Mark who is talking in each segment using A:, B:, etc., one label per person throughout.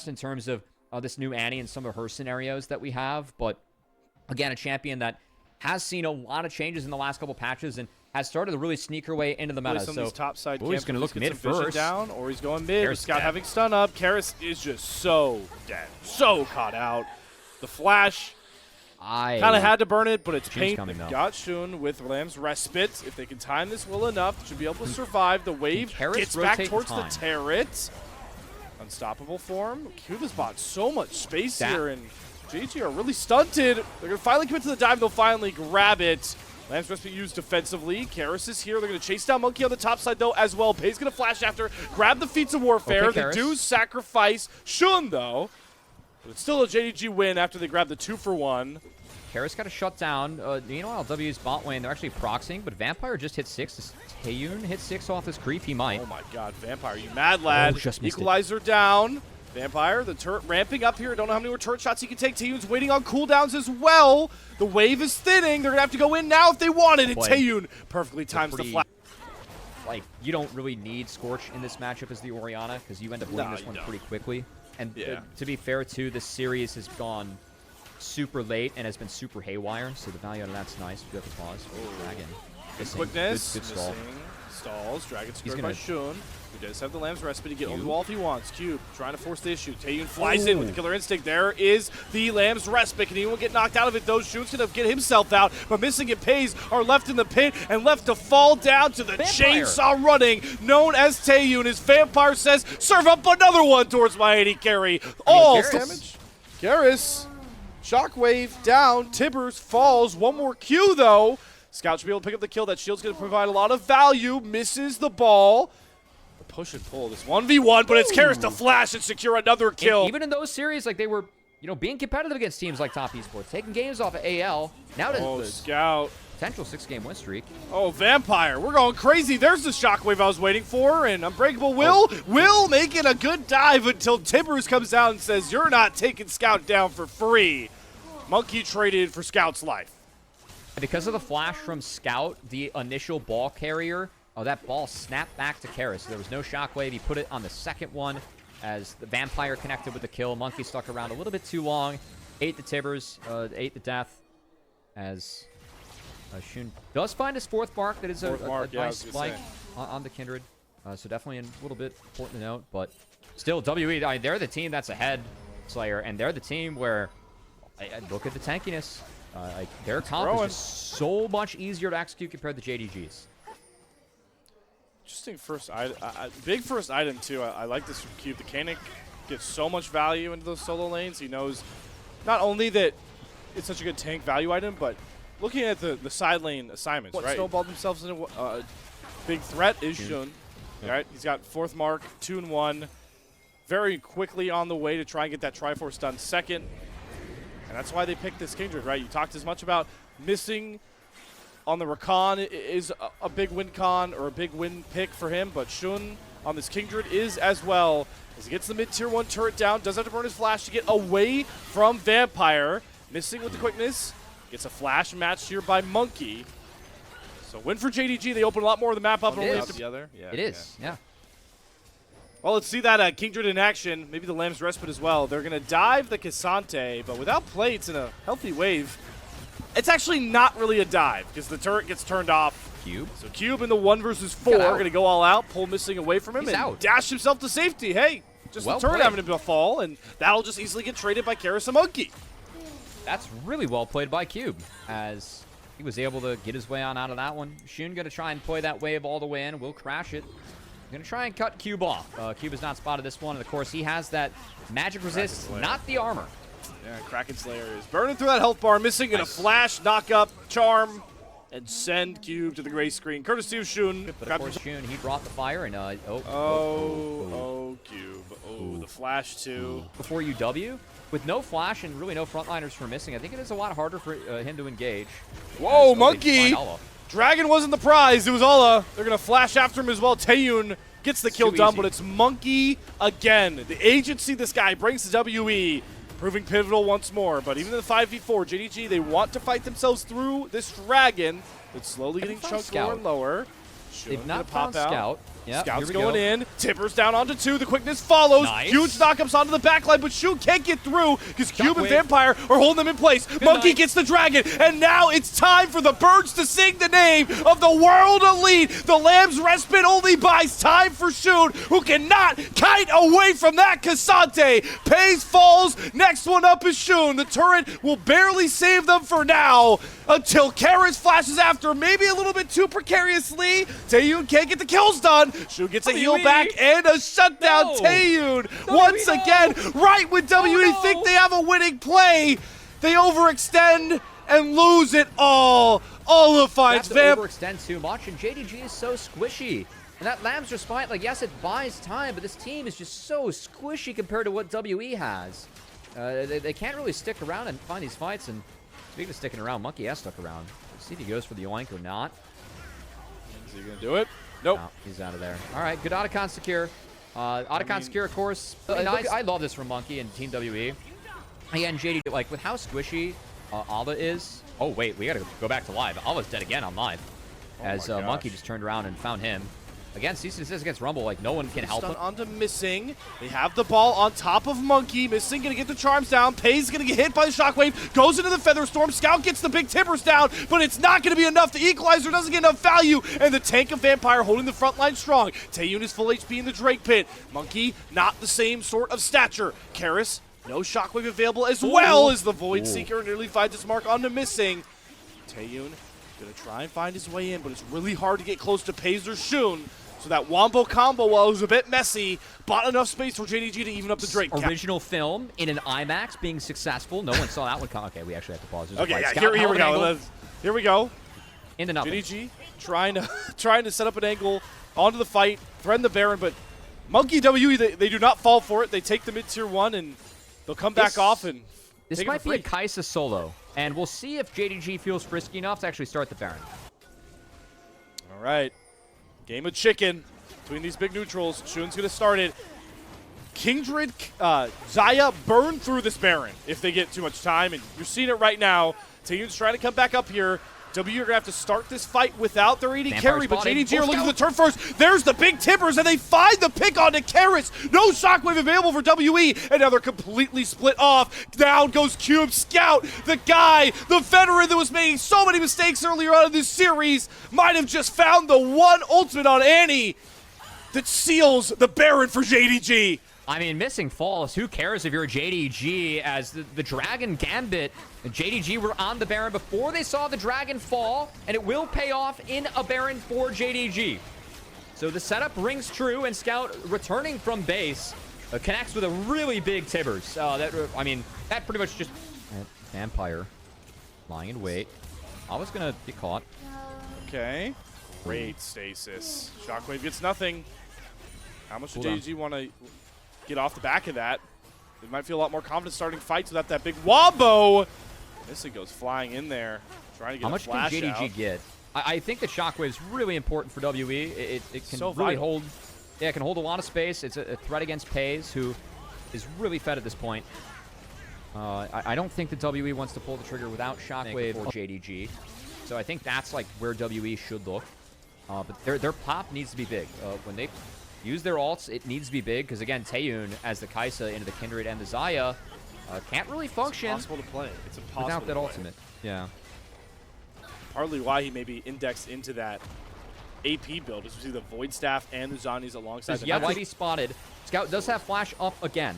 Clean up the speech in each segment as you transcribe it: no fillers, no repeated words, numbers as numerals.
A: in terms of this new Annie and some of her scenarios that we have. But again, a champion that has seen a lot of changes in the last couple patches and has started to really sneak her way into the meta.
B: So top side
A: he's going to look mid first.
B: Down, or he's going mid. Scout having stun up. Karis is just so dead. So caught out. The flash kind of had to burn it, but it's painful. Got Shun with Lamb's Respite. If they can time this well enough, should be able to survive. The wave gets back towards the turret. Unstoppable form. Cuba's bought so much space here, and JDG are really stunted. They're going to finally commit to the dive. They'll finally grab it. Lamb's Respite used defensively. Karis is here. They're going to chase down Monkey on the top side, though, as well. Pei's going to flash after. Grab the Feats of Warfare.
A: Okay,
B: they do sacrifice Shun, though. But it's still a JDG win after they grab the 2-for-1.
A: Karis got a shut down. Meanwhile, W's bot lane, they're actually proxying, but Vampire just hit 6. Does Taeyun hit 6 off this creep? He might.
B: Oh my god, Vampire, you mad lad. Equalizer down. Vampire, the turret ramping up here. Don't know how many more turret shots he can take. Taeyun's waiting on cooldowns as well. The wave is thinning. They're going to have to go in now if they want it. And Taeyun perfectly times the flash.
A: Like, you don't really need Scorch in this matchup as the Orianna because you end up winning this one pretty quickly. And to be fair, too, this series has gone super late and has been super haywire, so the value out of that's nice. We have to pause. Oh, Dragon.
B: Good quickness. Good stall. Stalls. Dragon scored by Shun. He does have the Lamb's Respite to get on the wall if he wants. Cube trying to force the issue. Taeyun flies in with the Killer Instinct. There is the Lamb's Respite. Can anyone get knocked out of it, though? Shun's going to get himself out, but Missing and Pei's are left in the pit and left to fall down to the chainsaw running, known as Taeyun. As Vampire says, serve up another one towards my AD carry. All damage. Karis. Shockwave down. Tibbers falls. One more Q, though. Scout should be able to pick up the kill. That shield's going to provide a lot of value. Misses the ball. The push and pull. This 1v1, but it's Karis to flash and secure another kill.
A: And even in those series, like they were, being competitive against teams like Top Esports, taking games off of AL. Now to
B: Scout.
A: Potential 6-game win streak.
B: Oh, Vampire. We're going crazy. There's the shockwave I was waiting for, and Unbreakable will making a good dive until Tibbers comes out and says, you're not taking Scout down for free. Monkey traded for Scout's life.
A: Because of the flash from Scout, the initial ball carrier, that ball snapped back to Karis. So there was no shockwave. He put it on the second one as the Vampire connected with the kill. Monkey stuck around a little bit too long. 8 the Tibbers, 8 the death as Shun does find his 4th mark. That is a nice spike on the Kindred. So definitely a little bit important to note. But still, WE, they're the team that's ahead, Slayer. And they're the team where, look at the tankiness. Their comp is just so much easier to execute compared to JDG's.
B: Interesting first item. Big first item, too. I like this from Cube. The Kanik gets so much value into those solo lanes. He knows not only that it's such a good tank value item, but looking at the side lane assignments, right? Snowballed themselves into a big threat is Shun. Right? He's got 4th mark, 2-1. Very quickly on the way to try and get that Triforce done second. And that's why they picked this Kindred, right? You talked as much about Missing on the Rakan is a big win con or a big win pick for him, but Shun on this Kindred is as well. As he gets the mid-tier 1 turret down, does have to burn his flash to get away from Vampire. Missing with the quickness. Gets a flash matched here by Monkey. So win for JDG. They open a lot more of the map up.
A: It is.
B: Well, let's see that Kindred in action. Maybe the Lamb's Respite as well. They're going to dive the Cassante, but without plates in a healthy wave, it's actually not really a dive because the turret gets turned off.
A: Cube.
B: So Cube in the 1 versus 4 are going to go all out, pull Missing away from him, and dash himself to safety. Hey, just the turret having to fall, and that'll just easily get traded by Karis and Monkey.
A: That's really well played by Cube, as he was able to get his way on out of that one. Shun going to try and play that wave all the way in. Will crash it. Going to try and cut Cube off. Cube has not spotted this one, and of course he has that magic resist, not the armor.
B: Yeah, Kraken Slayer is burning through that health bar, Missing in a flash, knock up, charm, and send Cube to the gray screen. Courtesy of Shun.
A: But of course Shun, he brought the fire, and
B: Cube. Oh, the flash too.
A: Before you W, with no flash and really no frontliners for Missing, I think it is a lot harder for him to engage.
B: Whoa, Monkey! Dragon wasn't the prize. It was Alla. They're going to flash after him as well. Taeyun gets the kill done, but it's Monkey again. The agency this guy brings to WE, proving pivotal once more. But even in the 5v4, JDG, they want to fight themselves through this Dragon that's slowly getting chunked lower and lower.
A: They've not found Scout. Yep,
B: Scouts
A: here we
B: going
A: go.
B: in. Tippers down onto 2. The quickness follows.
A: Nice.
B: Huge knockups onto the backline, but Shun can't get through because Cube and
A: Shockwave.
B: Vampire are holding them in place. Monkey
A: night.
B: gets the dragon, and now it's time for the birds to sing the name of the world elite. The Lamb's respite only buys time for Shun, who cannot kite away from that Cassante. Pays falls. Next one up is Shun. The turret will barely save them for now until Karis flashes after, maybe a little bit too precariously. Taeyun can't get the kills done. Shun gets a heal back and a shutdown.
A: No.
B: Taeyun once
A: no.
B: again, right when WE
A: no.
B: think they have a winning play, they overextend and lose it all. All of finds
A: That's
B: Vamp.
A: overextend too much, and JDG is so squishy. And that Lamb's Respite, like, yes, it buys time, but this team is just so squishy compared to what WE has. They can't really stick around and find these fights, and speaking of sticking around, Monkey has stuck around. Let's see if he goes for the yoink or not.
B: Is he going to do it? Nope.
A: No, he's out of there. All right, good Otacon secure. Otacon secure, of course.
B: nice.
A: I love this from Monkey and Team WE. Again, JD, like, with how squishy Alba is. Oh, wait, we got to go back to live. Alba's dead again on live. As
B: my
A: Monkey
B: gosh.
A: just turned around and found him. Again, cease and desist against Rumble. Like, no one can help
B: Stun
A: him.
B: onto Missing. They have the ball on top of Monkey. Missing going to get the charms down. Pay's going to get hit by the Shockwave. Goes into the Feather Storm. Scout gets the big tippers down, but it's not going to be enough. The Equalizer doesn't get enough value, and the tank of Vampire holding the front line strong. Taeyun is full HP in the Drake Pit. Monkey, not the same sort of stature. Karis, no Shockwave available, as well as the Void Seeker nearly finds its mark onto Missing. Taeyun going to try and find his way in, but it's really hard to get close to Pays or Shun. So that Wombo combo, while it was a bit messy, bought enough space for JDG to even up the Drake.
A: Original film in an IMAX being successful. No one saw that one come. Okay, we actually have to pause. There's a
B: Okay,
A: fight.
B: yeah,
A: Scout
B: here we
A: held an
B: go.
A: angle
B: Here we go.
A: Into nothing.
B: JDG trying to set up an angle onto the fight, threaten the Baron, but Monkey WE, they do not fall for it. They take the mid-tier 1, and they'll come back off and
A: This
B: take it
A: might
B: for
A: be a
B: free.
A: Kaisa solo, and we'll see if JDG feels frisky enough to actually start the Baron.
B: All right. Game of chicken between these big neutrals. Shun's going to start it. Kindred, Xayah burn through this Baron if they get too much time, and you're seeing it right now. Taeyun's trying to come back up here. W are going to have to start this fight without their AD
A: Vampire
B: carry, but
A: spotted.
B: JDG are looking
A: Scout.
B: for the turn first. There's the big tippers, and they find the pick onto Karis. No Shockwave available for WE, and now they're completely split off. Down goes Cube. Scout, the guy, the veteran that was making so many mistakes earlier on in this series, might have just found the one ultimate on Annie that seals the Baron for JDG.
A: I mean, missing falls. Who cares if you're a JDG? As the Dragon Gambit, the JDG were on the Baron before they saw the Dragon fall, and it will pay off in a Baron for JDG. So the setup rings true, and Scout, returning from base, connects with a really big Tibbers. I mean, that pretty much just... Vampire lying in wait. I was going to get caught.
B: Okay. Great stasis. Shockwave gets nothing. How much does JDG want to get off the back of that? They might feel a lot more confident starting fights without that big wombo. This thing goes flying in there, trying to get
A: How
B: a
A: much can
B: flash
A: JDG
B: out.
A: get? I think the Shockwave is really important for WE. It can
B: So
A: really
B: vital.
A: hold... Yeah, it can hold a lot of space. It's a threat against Pays, who is really fed at this point. I don't think the WE wants to pull the trigger without Shockwave or JDG. So I think that's like where WE should look. But their pop needs to be big. When they use their ults, it needs to be big. Because again, Taeyun, as the Kaisa into the Kindred and the Xayah, can't really function
B: It's impossible to play. It's impossible
A: without
B: to
A: that
B: play.
A: ultimate. Yeah.
B: Partly why he maybe indexed into that AP build is we see the Void Staff and the Zhonya's alongside
A: There's
B: the
A: yet to be spotted. Scout does have flash up again.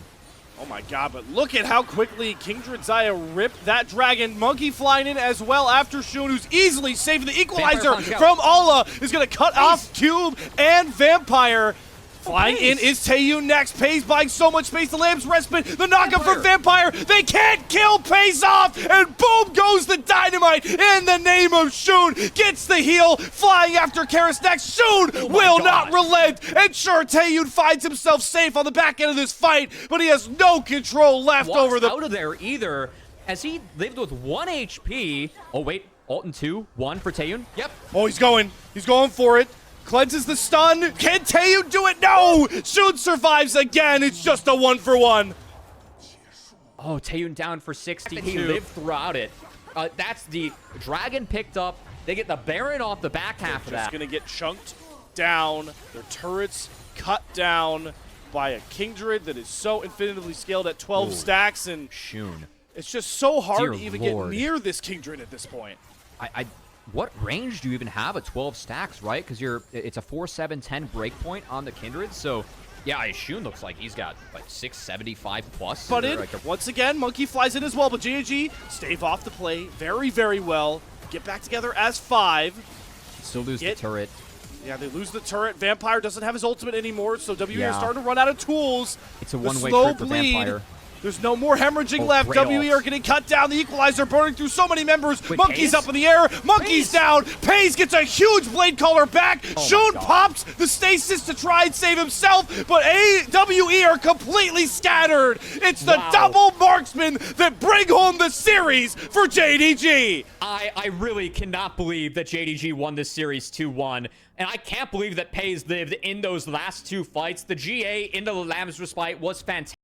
B: Oh my god, but look at how quickly Kindred Xayah ripped that dragon. Monkey flying in as well after Shun, who's easily saving the equalizer
A: Vampire
B: from Allah, is going to cut off Cube and Vampire. Flying in is Taeyun next. Pays buying so much space. The Lamb's respite. The knockup from Vampire. They can't kill Pays off. And boom goes the dynamite in the name of Shun. Gets the heal. Flying after Karis next. Shun will not relent. And sure, Taeyun finds himself safe on the back end of this fight. But he has no control left
A: Walks
B: over the...
A: out of there either, as he lived with 1 HP. Oh, wait. Ult and 2. 1 for Taeyun. Yep.
B: Oh, he's going. He's going for it. Cleanses the stun. Can Taeyun do it? No! Shun survives again. It's just a 1-for-1.
A: Oh, Taeyun down for 60. He lived throughout it. That's the Dragon picked up. They get the Baron off the back half of
B: Just
A: that.
B: going to get chunked down, their turrets cut down by a Kingdred that is so infinitively scaled at 12
A: Ooh.
B: stacks, and
A: Shun.
B: it's just so hard
A: Dear
B: to even
A: Lord.
B: get near this Kingdred at this point.
A: What range do you even have at 12 stacks, right? Because it's a 4-7-10 breakpoint on the Kindred, so yeah, Shun looks like he's got like 675 plus.
B: But
A: like
B: once again, Monkey flies in as well, but JDG stave off the play very, very well. Get back together as 5.
A: still lose the turret.
B: Yeah, they lose the turret. Vampire doesn't have his ultimate anymore, so WE
A: Yeah.
B: are starting to run out of tools.
A: It's a
B: The
A: one-way
B: slow
A: trip for
B: bleed.
A: Vampire.
B: There's no more hemorrhaging
A: Oh,
B: left.
A: great
B: WE
A: ults.
B: are getting cut down. The Equalizer burning through so many members.
A: Wait,
B: Monkey's
A: Paze?
B: up in the air. Monkey's
A: Paze?
B: down. Paze gets a huge blade caller back.
A: Oh my
B: Shun
A: God.
B: pops the stasis to try and save himself, but AWE are completely scattered. It's the
A: Wow.
B: double marksmen that bring home the series for JDG.
A: I really cannot believe that JDG won this series 2-1. And I can't believe that Paze lived in those last 2 fights. The GA into the Lamb's Respite was fantastic.